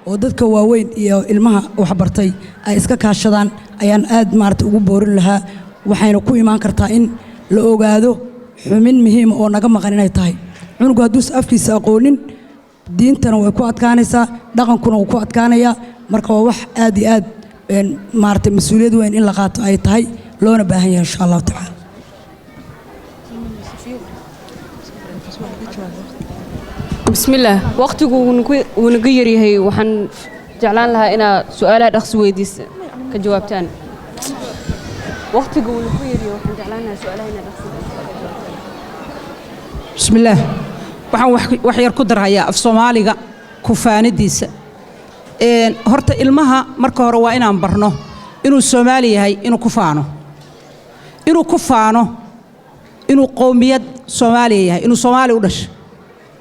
oo dadka waaweyn iyo ilmaha wax bartay ay iska kaashadaan ayaan aad maarta ugu boorin lahaa waxayna ku imaan kartaa in la ogaado xumin muhiim oo naga maqan inay tahay cunugu hadduu afkiisa aqoonin diintana way ku adkaanaysaa dhaqankuna wuu ku adkaanayaa marka waa wax aad iyo aad maarta mas'uuliyad weyn in la qaato ay tahay loona baahan yahay insha Allah ta'ala بسم الله وقتك ونغير هي وحن جعلان لها إنا سؤالها دخس ويديس كجوابتان وقتك ونغير وحن جعلان لها سؤالها هنا دخس بسم الله وحن يركض رأيا في صوماليا كفان ديس هرت إلمها مركه رواينا برنه إنه الصومالي هاي إنه كفانه إنه قومية صومالية هاي إنه صومالي ودش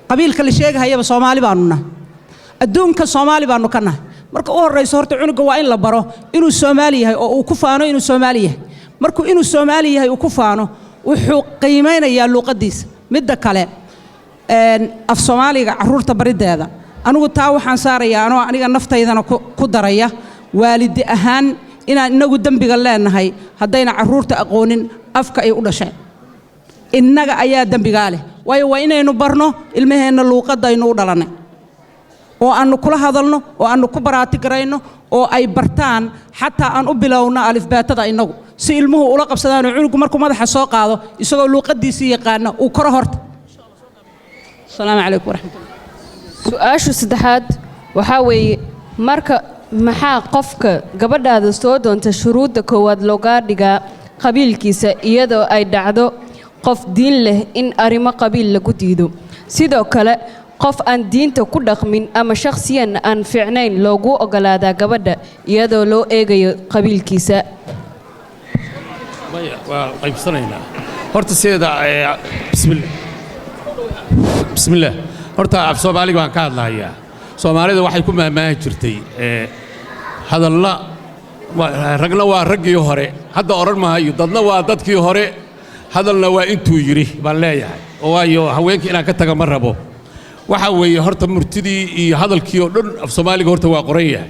قبيل كل شيء هي بصومالي بانونا الدون كصومالي بانو كنا مركو الرئيس هرت عنق وين لبره إنه الصومالي هاي وكفانه إنه الصومالية مركو إنه الصومالي هاي وكفانه وحق قيمين يا لقديس مدة كلا في الصومالي عرور تبرد هذا أنا قلت حنصار يا أنا نفط إذا أنا كدرية والدي أهان إن قدام بقلنا هاي هدينا عرور تأقونين أفكا يقول شيء إنك أيا دم بقاله وين إنه برنو المهن اللوقة دينو دلنا وأنو كل هذا لنا وأنو كبرات كرينو أو أي برتان حتى أن أبلغنا ألف بات ده إنه سيلمه ولا قبضنا عنكم مركم ماذا حساق هذا يسوي اللوقة دي سيقنا وكرهرت السلام عليكم ورحمة الله سؤال سدحات وحاوي marka maxaa qofka gabadhaada soo doonta shuruudda koowaad looga dhigaa qabiilkiisa iyadoo ay dhacdo qof diin leh in arimo qabiil lagu diido sidoo kale qof aan diinta ku dhaqmin ama shakhsiyan aan fiicnayn loogu ogolaadaa gabadha iyadoo loo eegayo qabiilkiisa waa qaybsanaynaa horta sida bismillah horta af Soomaaliga waan ka hadlayaa Soomaalida waxay ku maamaahi jirtay hadalla ragna waa raggii hore hadda oran maayo dadna waa dadkii hore hadalna waa intuu yiri baan leeyahay waayo haweenkii inaan ka taga ma rabo waxa weeye horta murtidii iyo hadalkii oo dhan af Soomaaliga horta waa qoran yahay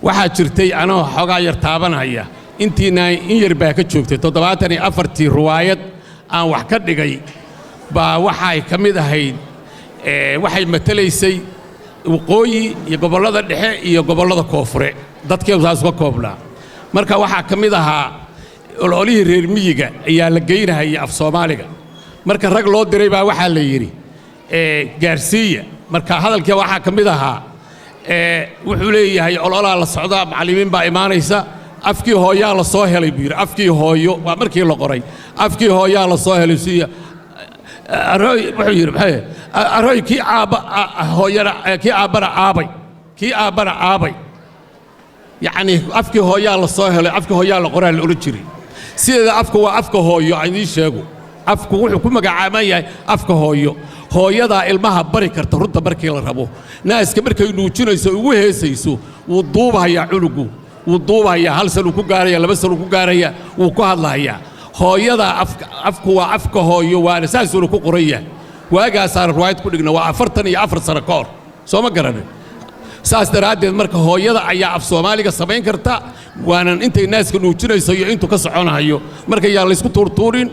waxa jirtay anoo xogaa yar taabanaya intiina in yar baa ka joogtay 74 riwaayad aan wax ka dhigay baa waxay kamid ahayd waxay matalaysay waqooyi iyo gobolada dhexe iyo gobolada koonfure dadkeedu saas ka koobnaa marka waxa kamid ahaa ololihii reer miyiga ayaa la geynayay af Soomaaliga marka rag loo diray baa waxa la yiri gaarsiiya marka hadalkii waxa kamid ahaa wuxuu leeyahay ololaa la socda macallimiin baa imaanaysa afkii hooyaa la soo helay biir afkii hooyo waa markii la qoray afkii hooyaa la soo helay si aroy wuxuu yiri maxay aroy kii aaba hooyada kii aabana aabay يعني أفكي هويا الله صاهل أفكي هويا الله قرآن الأورجري سيدا أفكي وأفكي هويا عندي شيء أفكي وحكم جعامية أفكي هويا دا المها بركة ترد بركة للربو ناس كبركة ينوشون يسوي هيسيسو والضوبة هي علقو والضوبة هي هل سلوكو جارية لا بس سلوكو جارية وكهلا هي هويا دا أفكي وأفكي هويا وأنا سال سلوكو قرية وأجا صار رواية كلنا وعفرتني عفر سرقار سو ما قرني saas daraaddeed marka hooyada ayaa af Soomaaliga sameyn karta waanan intay naaska nuujinayso iyo intu ka soconayo marka yaa la isku tuurtuurin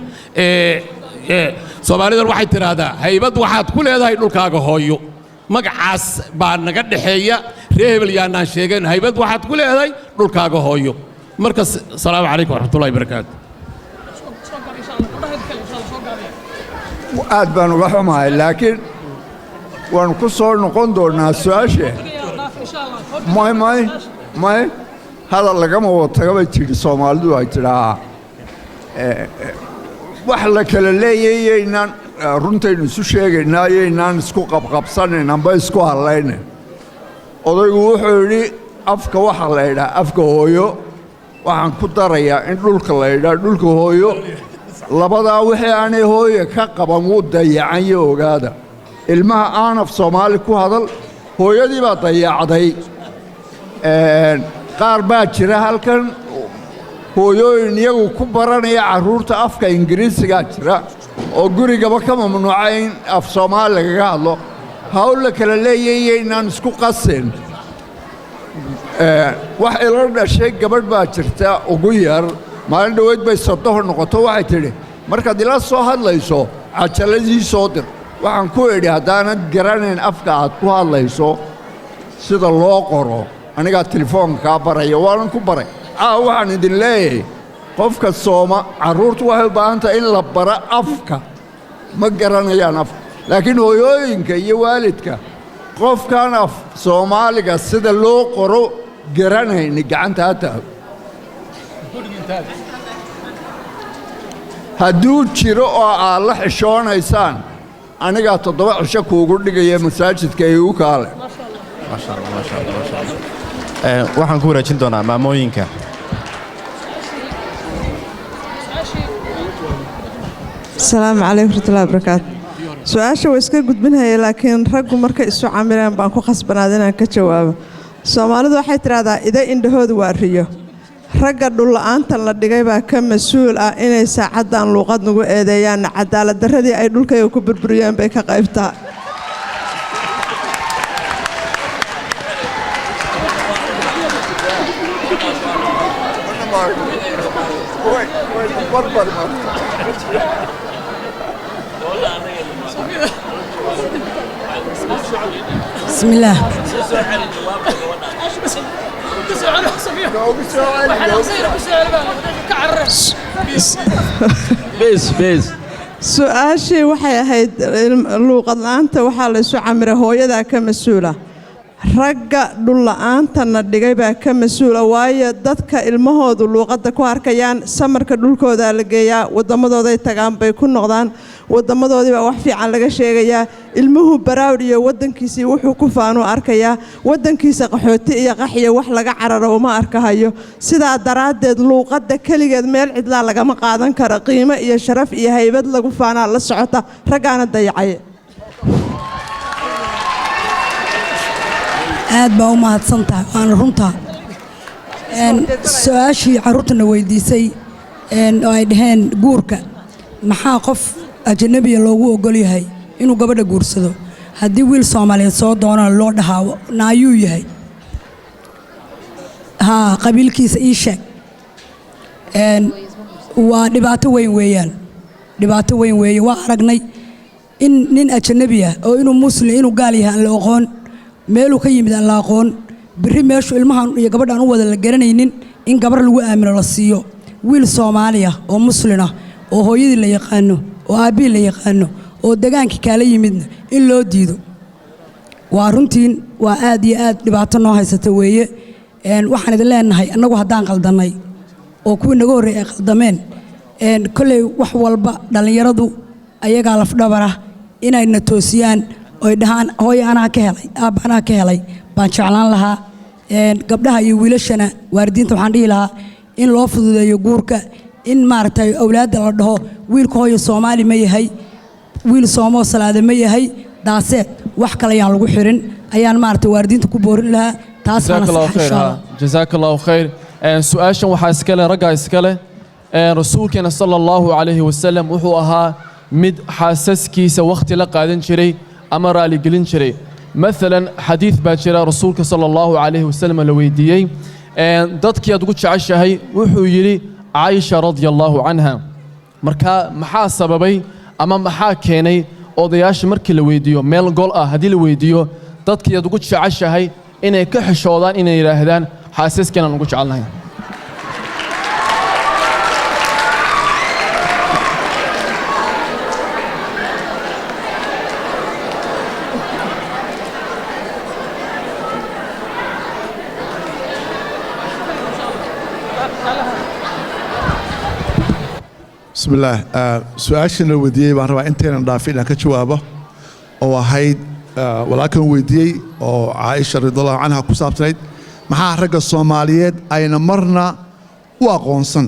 Soomaalida waxay tiraahdaa haybad waxaad ku leedahay dhulkaaga hooyo magacaas baa naga dhaxeeya reebel yaanaan sheegeen haybad waxaad ku leedahay dhulkaaga hooyo marka salaamu calaykum waraxmatullaahi wabarakaatu aad baan uga xumahay laakiin waan ku soo noqon doonaa su'aasha may هذا اللي قاموا وتجمع تيجي سومالي دو هيترا وحلا كلا يينا رنتين سوشيء يينا نسكو قبصان نبى نسكو هاللين أضيق وحولي أفك وحلا أفك هويو وعن كتريا إن دول كلايدا دول كهويو لبضع وحي عني هوي كقبا مودة يعني وقادا الماء أنا في سومالي كو هذا هويو دي بطيع عدي qaar baa jira halkan hooyooyin iyagu ku baranaya carruurta afka ingiriisiga jira oo gurigaba ka mamnuucay in af Soomaali laga hadlo hawl kala leeyahay inaan isku qasin wax ila dhashay gabadh baa jirta ugu yar maalin dhoweyd bay sodoho noqoto waxay tidhi markaad ila soo hadlayso cajaladii soo dir waxaan ku idhi haddaanad garanayn afka aad ku hadlayso sida loo qoro anigaa telefoonka kaa baraya waanan ku baray waxaan idin leeyahay qofka carruurtu waxay u baahan tahay in la bara afka ma garanayaan afka laakiin hooyooyinka iyo waalidka qofkan af soomaaliga sida loo qoro garanayni gacanta ha taago hadduu jiro oo aad la xishoonaysaan anigaa 7 cisho kuugu dhigaya masaajidka igu kaale waxaan ku wanaajin doonaa maamooyinka السلام عليكم ورحمة الله وبركاته سؤاشا ويسكا gudbinaya laakiin raggu markay isu camilaan baan ku khasbanaad inaan ka jawaabo Soomaalidu waxay tiraahdaa ida indhahoodu waa riyo ragga dhul la'aanta la dhigay baa ka mas'uul ah inay saacadan luqad nagu eedeeyaan cadaalad darradii ay dhulkayga ku burburiyeen bay ka qaybtaa بسم الله بيس سؤاشي waxay ahayd luqad la'aanta waxa la isu camiray hooyada ka mas'uula ragga dhul la'aantana dhigay baa ka mas'uula waayo dadka ilmahoodu luqadda ku arkayaan samarka dhulkooda la geeyaa wadamadooda ay tagaan bay ku noqdaan wadamadoodii baa wax fiican laga sheegayaa ilmuhu baraawd iyo wadankiisii wuxuu ku faanu arkayaa wadankiisa qaxooti iyo qaxiyo wax laga cararo uma arkahayo sidaa daraadeed luqadda kaligeed meel cidla laga ma qaadan karo qiimo iyo sharaf iyo haybad lagu faanaa la socota ragaana dayacay aad baa u mahadsantahay waan runta su'aashii carruurtana weydiisay oo ay dhaheen guurka maxaa qof ajnabiga loogu ogol yahay inuu gabadha guursado haddii wiil Soomaaliyeed soo doonana loo dhahaa naayuu yahay qabiilkiisa ii sheeg waa dhibaato weyn weeye waa aragnay in nin ajnabi ah oo inuu muslim inuu gaal yahay aan la aqoon meeluu ka yimid aan la aqoon biri meeshu ilmahan iyo gabadhan u wada la garanaynin in gabar lagu aamino la siiyo wiil Soomaaliya oo muslim ah oo hooyadii la yaqaano oo aabii la yaqaano oo dagaankii kala yimidna in loo diido waa runtiin waa aad iyo aad dhibaato noo haysata weeye waxaan idin leenahay annagu haddaan qaldanay oo kuwii naga horreeyay ay qaldameen kolley wax walba dhallinyaradu ayagaa lafdhabara inayna toosiyaan oo dhahaan hooyo anaa ka helay aabba anaa ka helay baan jeclaan lahaa gabdhaha iyo wiilashana waalidiinta waxaan dhihi lahaa in loo fududeeyo guurka in maaragtay awlaadda la dhaho wiilka hooyo Soomaali ma yahay wiil Soomo salaada ma yahay daaseed wax kale ayaan lagu xirin ayaan maaragtay waalidiinta ku boorin lahaa taasna jazakallahu khayr su'aashan waxa iskale ragga iskale rasuulkeena sallallahu alayhi wasallam wuxuu ahaa mid xaasaskiisa waqti la qaadan jiray ama raali gelin jiray مثلا حديث باجرا رسولك صلى الله عليه وسلم لويديي dadkii aad ugu jeceshahay wuxuu yiri Aisha radiyallahu anha marka maxaa sababay ama maxaa keenay odayaasha markii la weydiyo meel gol ah hadii la weydiyo dadkii aad ugu jeceshahay inay ka xishoodaan inay yiraahdaan xaasaskeenan ugu jecelnahay بسم الله سؤاشنا وديي بان ربا انتينا دافين ka jawaabo oo ahayd walaakan weydiyay oo Aisha radhiyallahu anha ku saabsanayd maxaa ragga Soomaaliyeed ayna marna u aqoonsan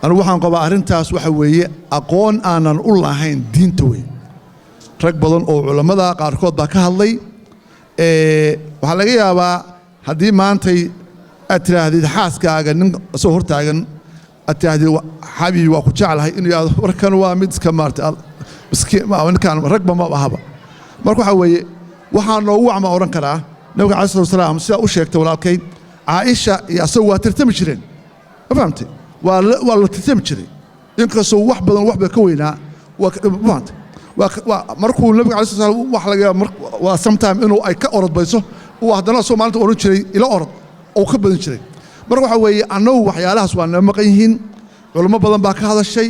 anu waxaan qabaa arintaas waxa weeye aqoon aanan u lahayn diinta weey rag badan oo culimada qaarkood baa ka hadlay waxa laga yaabaa hadii maantay aad tiraahdid xaaskaaga nin soo hortaagan أتهدي حبيبي وأخو جعلها إنه يا وركان وامد كمارت مسكين ما كان ركبة ما بهبا مركو حوي وحنا نوع ما أورن كرا نبغى عليه الصلاة والسلام سأ أشيك تولى كي caaisha iyo asagu waa tartami jireen ma fahamtay waa la tartami jiray inkastoo wax badan wax bay ka weynaa waa fahamtay markuu nabiga calayi sala wax laga waa sometime inuu ay ka orodbayso uu haddana soo maalinta oran jiray ila orod oo ka badan jiray marka waxa weeye annagu waxyaalahaas waa naga maqan yihiin culamo badan baa ka hadashay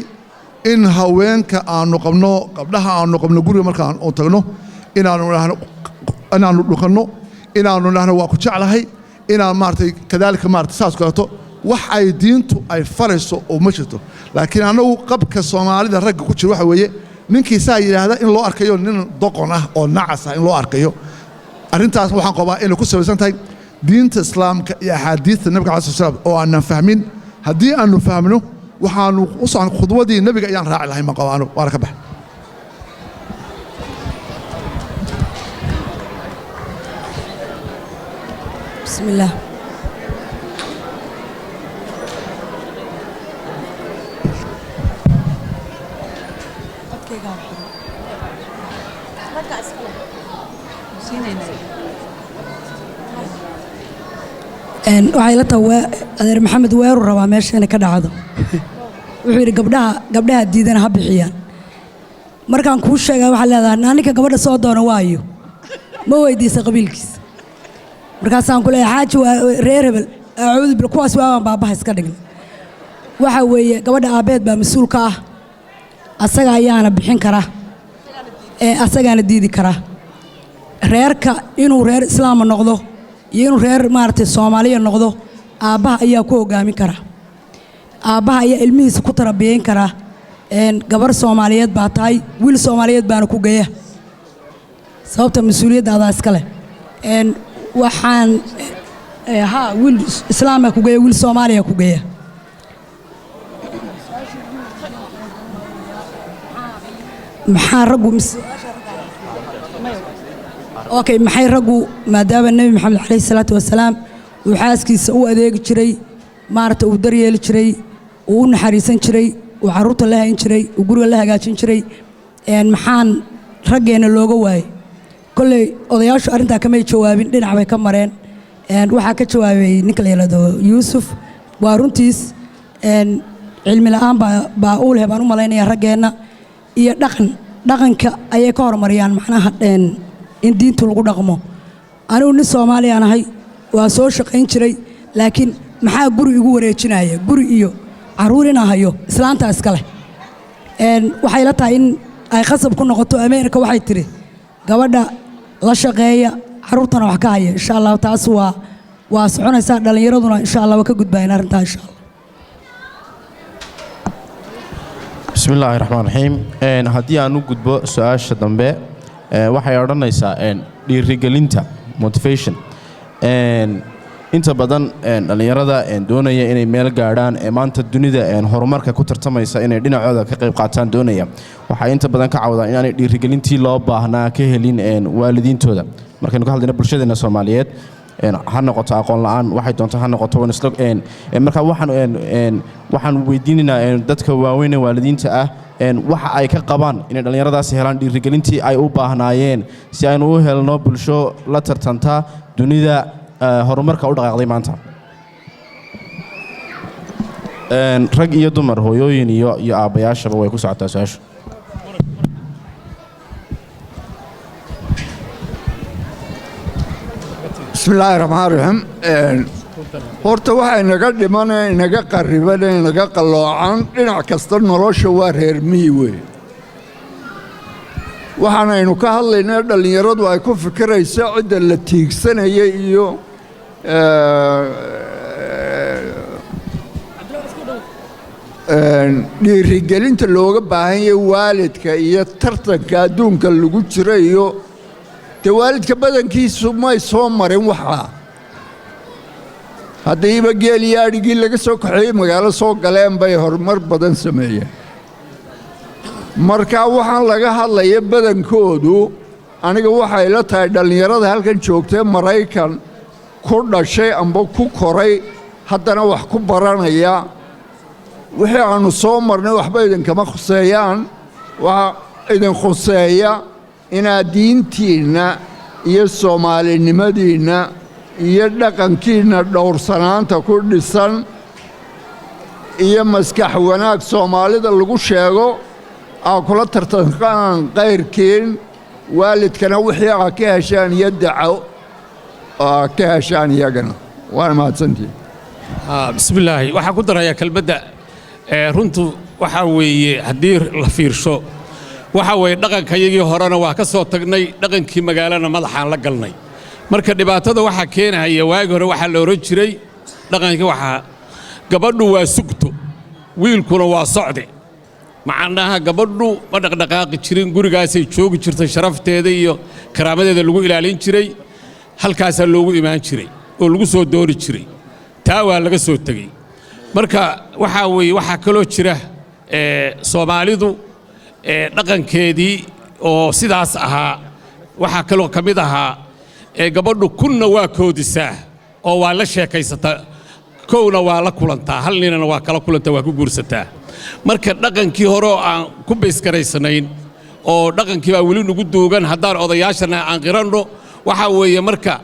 in haweenka aanu qabno gabdhaha aanu qabno guriga markaan oo tagno inaanu dhukanno inaanu nahno waa ku jeclahay inaan maartay kadaalika maartay saas kaleeto wax ay diintu ay farayso oo ma jirto laakiin annagu qabka Soomaalida ragga ku jira waxa weeye ninkii saa yiraahda in loo arkayo nin doqon ah oo nacas ah in loo arkayo arrintaas waxaan qabaa inay ku sabaysan tahay diinta islaamka iyo axaadiista nabiga calayi salaam oo aanan fahmin haddii aanu fahmno waxaanu u socon khudwadii nabiga ayaan raaci lahay ma qabaano waana ka bax bismillaah waxay la tahay adeer maxamed weeru rabaa meesha inay ka dhacdo wuxuu yidhi gabdhaha diidana ha bixiyaan markaan kuu sheegaa waxaa leedahay ninka gabadha soo doona waayo ma weydiisa qabiilkiisa markaasaan ku leeyahay xaaji waa reer hebel acuudu bil kuwaas waabaan baabaha iska dhigna waxa weeye gabadha aabbeed baa mas-uul ka ah asaga ayaana bixin kara asagaana diidi kara reerka inuu reer islaama noqdo iyo inuu reer maaragtay Soomaaliya noqdo aabbaha ayaa ku hogaamin kara aabbaha ayaa ilmihiisa ku tarabiyeyn kara gabar Soomaaliyeed baa tahay wiil Soomaaliyeed baana ku geeya sababta mas'uuliyadda adaa iska leh waxaan wiil islaama ku geeya wiil Soomaaliya ku geeya maxaa raggu okay maxay raggu maadaama nabi maxamed calayhi salaatu wasalaam uu xaaskiisa u adeegi jiray maarta uu daryeeli jiray uu naxariisan jiray uu caruurta la hayn jiray uu guriga la hagaajin jiray maxaan raggeena looga waayay kolley odayaashu arrintaa kamay jawaabin dhinac bay ka mareen waxaa ka jawaabay ninka la yidhaahdo yuusuf waa runtiis cilmi la'aan baa u leh baan u malaynayaa raggeenna iyo dhaqanka ayay ka hormariyaan macnaha in diintu lagu dhaqmo anigu nin Soomaaliya ahay waa soo shaqayn jiray laakiin maxaa guri igu wareejinaya guri iyo caruur inaan hayo islaanta iska leh waxay la tahay in ay qasab ku noqoto Ameerika waxay tiri gabadha la shaqeeya caruurtana wax ka haya insha Allah taas waa soconaysa dhalinyaraduna insha Allah waa ka gudbayna arrinta insha Allah bismillaahi raxmaani raxiim haddii aan u gudbo su-aasha dambe waxay odhanaysaa dhiirigelinta motivation inta badan dhallinyarada doonaya inay meel gaadhaan maanta dunida horumarka ku tartamaysa inay dhinacooda ka qayb qaataan doonaya waxay inta badan ka cawdaan inaanay dhiirigelintii loo baahnaa ka helin waalidiintooda markaynu ka hadlayno bulshadeena Soomaaliyeed ha noqoto aqoon la'aan waxay doonto ha noqoto marka waxaan weydiinaynaa dadka waaweyn ee waalidiinta ah waxa ay ka qabaan inay dhallinyaradaasi helaan dhiirigelintii ay u baahnaayeen si aynu u helno bulsho la tartanta dunida horumarka u dhaqaaqday maanta rag iyo dumar hooyooyin iyo aabbayaashaba way ku socotaa su-aashu bismillaahi raxmaani raxiim horta waxay naga dhimanee inaga qarribanee inaga qalloocan dhinac kasta nolosha waa reer miyi wey waxaanaynu ka hadlaynaa dhallinyaradu ay ku fikirayso cidda la tiigsanaya iyo dhiirigelinta looga baahan yahay waalidka iyo tartanka adduunka lagu jira iyo dee waalidka badankiisu may soo marin waxaa haddiiba geel iyo adhigii laga soo kaxeeyey magaalo soo galeen bay horumar badan sameeyeen marka waxaan laga hadlaya badankoodu aniga waxay la tahay dhallinyarada halkan joogtee Maraykan ku dhashay amba ku koray haddana wax ku baranaya wixii aanu soo marnay waxba idinkama khuseeyaan waxa idin khuseeya inaad diintiinna iyo soomaalinimadiinna iyo dhaqankiinna dhowrsanaanta ku dhisan iyo maskax wanaag soomaalida lagu sheego aa kula tartanqaan qayrkiin waalidkana wixii aa ka heshaan iyo daco aa ka heshaan iyagana waa mahadsantihiin bismillaahi waxaan ku darayaa kelmadda runtu waxaa weeye haddii la fiirsho waxaa weeye dhaqankayagii horena waa ka soo tagnay dhaqankii magaalana madaxaan la galnay marka dhibaatada waxaa keenaya waagi hore waxaa la oran jiray dhaqankii waxaa gabadhu waa sugto wiilkuna waa socde macnaha gabadhu ma dhaqdhaqaaqi jirin gurigaasay joogi jirtay sharafteeda iyo karaamadeeda lagu ilaalin jiray halkaasaa loogu imaan jiray oo lagu soo doori jiray taa waa laga soo tegey marka waxaa weeye waxaa kaloo jira soomaalidu dhaqankeedii oo sidaas ahaa waxaa kaloo ka mid ahaa gabadhu kunna waa koodisaa oo waa la sheekaysataa kowna waa la kulantaa hal ninana waa kala kulantaa waa ku guursataa marka dhaqankii hore oo aan ku baysgaraysanayn oo dhaqankii baa weli nagu duugan haddaan odayaashana aan qiranno waxaa weeye marka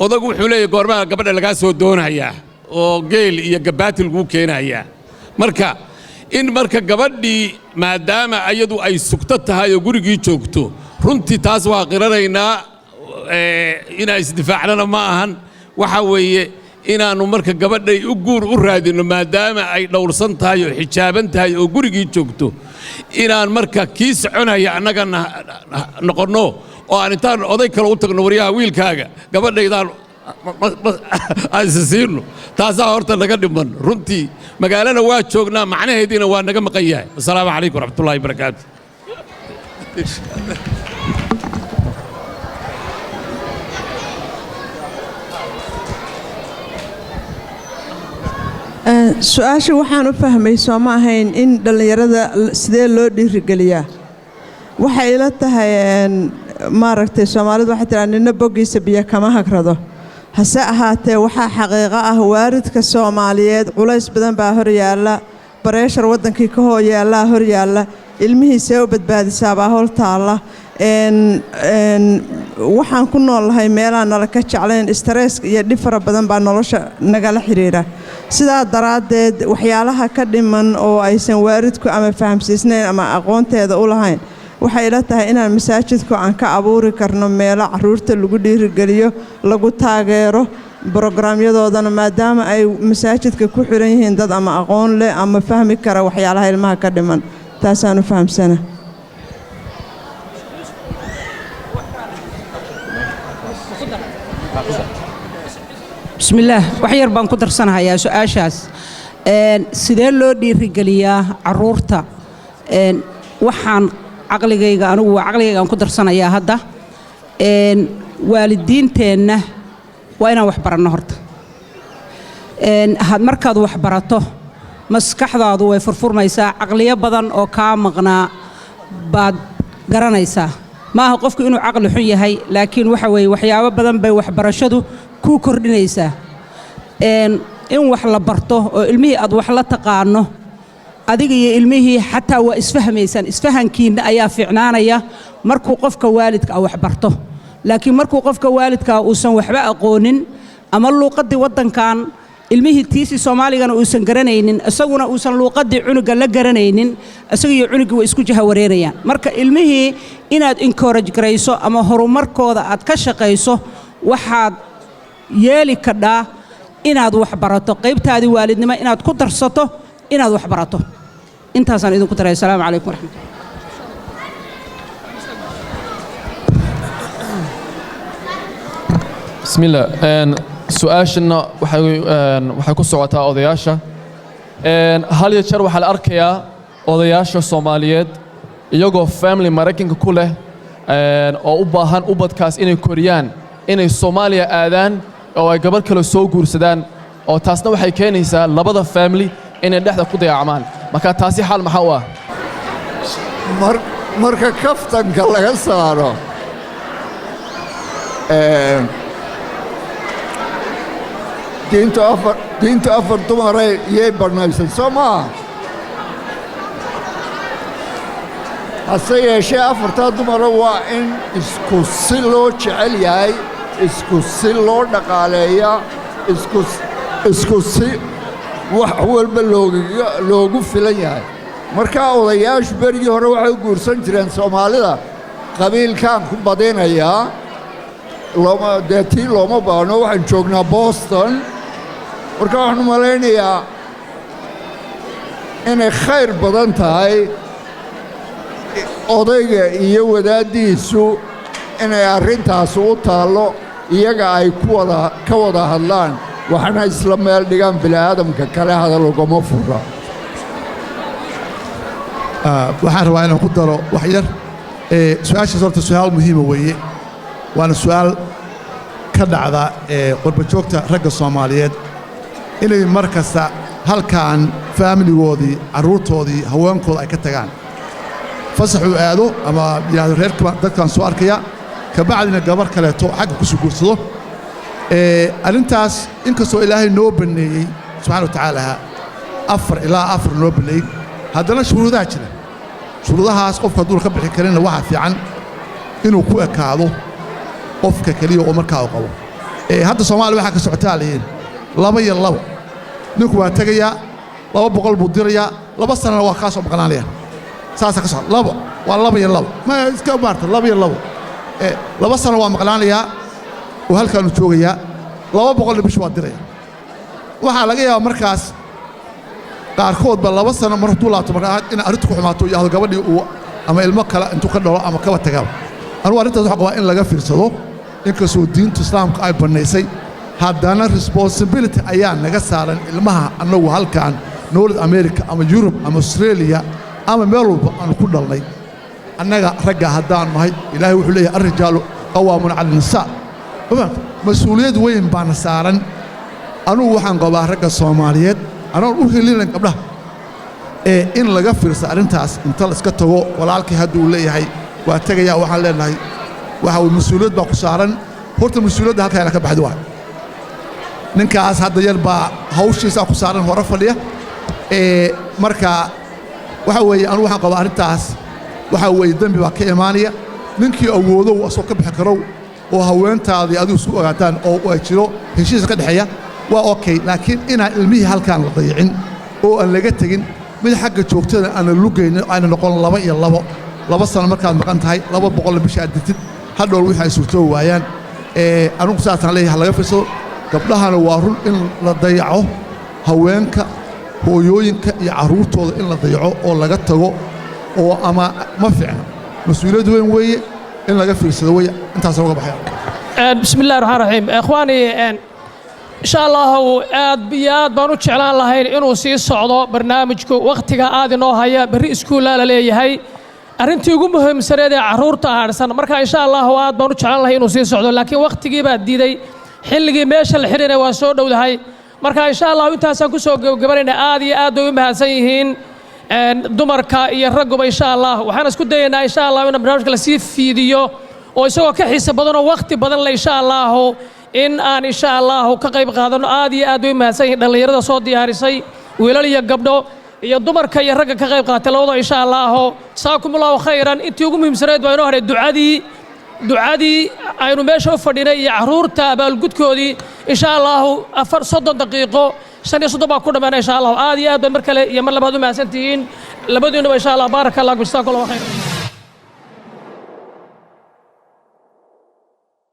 odagu wuxuu leeyahay goormaha gabadha lagaa soo doonayaa oo geel iyo gabaati laguu keenayaa marka in marka gabadhii maadaama ayadu ay sugto tahay oo gurigii joogto runtii taas waa qiranaynaa inaan isdifaacnana ma ahan waxaa weeye inaannu marka gabadhay u guur u raadinno maadaama ay dhowrsan tahay oo xijaaban tahay oo gurigii joogto inaan marka kii soconaya annaga noqonno oo aan intaan oday kale u tagno waryaha wiilkaaga gabadhaydaan aan isa siino taasaa horta naga dhiman runtii magaalana waa joognaa macnaheediina waa naga maqan yahay wasalaamu calaykum waraxmatullahi wabarakaatu su-aasha waxaan u fahmay soo ma ahayn in dhallinyarada sidee loo dhiirigeliyaa waxay ila tahay maaragtay soomaalidu waxay tiraa nina boggiisa biyo kama hagrado hase ahaatee waxaa xaqiiqo ah waalidka soomaaliyeed culays badan baa hor yaalla bareeshar waddankii ka hoo yaallaa hor yaalla ilmihiisee u badbaadisaabaa hol taalla waxaan ku nool lahay meelaan nala ka jeclayn stress iyo dhib fara badan baa nolosha nagala xidhiidha sidaa daraaddeed waxyaalaha ka dhiman oo aysan waalidku ama fahamsiisnayn ama aqoonteeda u lahayn waxay ila tahay inaan masaajidku aan ka abuuri karno meelo carruurta lagu dhiirigeliyo lagu taageero brogramyadoodana maadaama ay masaajidka ku xiran yihiin dad ama aqoon leh ama fahmi kara waxyaalaha ilmaha ka dhiman taasaan u fahamsana bismillaah wax yar baan ku darsanahayaa su-aashaas sidee loo dhiirigeliyaa carruurta waxaan caqligayga anigu waa caqligaygaan ku darsanayaa hadda waalidiinteenna waa inaan wax baranno horta markaad wax barato maskaxdaadu way furfurmaysaa caqliyo badan oo kaa maqnaa baad garanaysaa maaha qofku inuu caqli xun yahay laakiin waxa weeye waxyaabo badan bay waxbarashadu kuu kordhinaysaa in wax la barto oo ilmihii aad wax la taqaano adiga iyo ilmihii xataa waa isfahmaysaan isfahankiinna ayaa fiicnaanaya markuu qofka waalidka wax barto laakiin markuu qofka waalidka uusan waxba aqoonin ama luuqadii waddankan ilmihii tiisi Soomaaligana uusan garanaynin isaguna uusan luuqadii cunuga la garanaynin isaga iyo cunugu way isku jaha wareerayaan marka ilmihii inaad encourage garayso ama horumarkooda aad ka shaqayso waxaad yeeli kadhaa inaad wax barato qaybtaadii waalidnimo inaad ku darsato inaad wax barato intaasaan idinku daray assalaamu calaykum waraxmatullahi bismillah su-aashana waxay ku socotaa odayaasha hal iyo jeer waxaa la arkayaa odayaasha Soomaaliyeed iyagoo family Mareykanka ku leh oo u baahan ubadkaas inay koriyaan inay Soomaaliya aadaan oo ay gabar kale soo guursadaan oo taasna waxay keenaysaa labada family inay dhexda ku dayacmaan marka taasi xal maxaa u ah marka kaftanka laga saaro diintu afar dumaray iyay barnaysay soo maaha hase yeeshee afartaa dumara waa in isku si loo jecel yahay isku si loo dhaqaaleeyaa isku si wax walba loogu filan yahay markaa odayaashu berigii hore waxay u guursan jireen soomaalida qabiilkaan ku badinayaa dee tii looma baahno waxaan joognaa Boston marka waxaan u malaynayaa inay khayr badan tahay odayga iyo wadaaddiisu inay arrintaas u taallo iyaga ay ka wada hadlaan waxaana isla meel dhigaan bini'aadamka kale hadal ugama fura waxaan rabaa inaan ku daro wax yar su-aashaas horta su-aal muhiima weeye waana su-aal ka dhacda qurbajoogta ragga Soomaaliyeed inay mar kasta halkaan faamiligoodii carruurtoodii haweenkooda ay ka tagaan fasaxuu aado ama yidhaahdo reerka dadkaan soo arkaya kabacdina gabar kaleeto xagga ku soo guursado arrintaas inkastoo ilaahay noo baneeyey subxaana wa tacaala 4 ilaa 4 noo baneeyey haddana shuruudaha jira shuruudahaas qofka hadduu ka bixi karinna waxaa fiican inuu ku ekaado qofka keliya oo markaa u qabo hadda Soomaaliya waxaa ka socotaa leeyihiin 2 iyo 2 ninku waa tagayaa 200 buu dirayaa 2 sano waa kaasoo maqnaanaya saasa ka socda 2 waa 2 iyo 2 ma iska baarta 2 iyo 2 2 sano waa maqnaanaya oo halkaanu joogayaa 200 bish waa diraya waxaa laga yaabaa markaas qaarkood ba 2 sano mar hadduu laabto markaa in arrintu ku xumaato iyo gabadhii uu ama ilmo kale intuu ka dhalo ama kaba tagaa anigu arrintaas waxaa qabaa in laga fiirsado inkastoo diinta islaamka ay bannaysay haddana responsibility ayaa naga saaran ilmaha annagu halkaan North America ama Europe ama Australia ama meel walba aan ku dhalnay annaga ragga haddaan nahay ilaahay wuxuu leeyahay ar-rijaalu qawwaamuuna 'ala an-nisaa mas'uuliyad weyn baan saaran anugu waxaan qabaa ragga Soomaaliyeed anoo u helin gabdhaha in laga fiirso arrintaas inta la iska tago walaalkii hadduu leeyahay waa tagayaa waxaan leenahay waxa uu mas'uuliyad baa ku saaran horta mas'uuliyadda halkaan ka baxdo waa ninkaas hadda yar baa hawshiisa ku saaran hore fadhiya marka waxa weeye anu waxaan qabaa arrintaas waxa weeye dambi baa ka imaanaya ninkii awoodo uu soo ka bixi karo oo haweentaadii adigu isku ogaataan oo ay jiro heshiis ka dhaxeeya waa okay laakiin inaan ilmihii halkaan la dayicin oo aan laga tagin mid xagga joogtada aan lugayno aan noqon 2 iyo 2 sano markaad maqan tahay 200 bish aad dirtid hadhow wixii ay suurto waayaan anigu saasaan leeyahay laga fiirsado gabdhahana waa run in la dayaco haweenka hooyooyinka iyo carruurtooda in la dayaco oo laga tago oo ama ma fiicna mas'uuliyad weyn weeye in laga fiirsado weeye intaas uga baxaya bismillaahir rahmaanir rahiim ikhwaani insha Allah aad baan u jeclaan lahayn inuu sii socdo barnaamijku waqtiga aad inoo haya bari iskuul la leeyahay arrintii ugu muhiimsaneed ee carruurta aarsan marka insha Allah aad baan u jeclaan lahayn inuu sii socdo laakiin waqtigii baa diiday xilligii meesha la xiriiray waa soo dhowdahay marka insha Allah intaasaan ku soo gabagabaynaa aad iyo aad u mahadsan yihiin dumarka iyo ragguba insha Allah waxaan isku dayaynaa insha Allah in barnaamijka la sii fiidiyo oo isagoo ka xiiso badan oo waqti badan la insha Allah in aan insha Allah ka qayb qaadano aad iyo aad u mahadsan yihiin dhalinyarada soo diyaarisay wiilal iyo gabdho iyo dumarka iyo ragga ka qayb qaatay labadaba insha Allah jazaakumullahu khayran intii ugu muhiimsaneed waa inoo haray ducadii aynu meesha u fadhinay iyo carruurta abaalgudkoodii insha Allah 30 daqiiqo 5 baa ku dhamaanay insha Allah aad iyo aad mar kale iyo mar labaad u mahadsantihiin labadoodaba insha Allah barakallahu jazaakumullahu khayran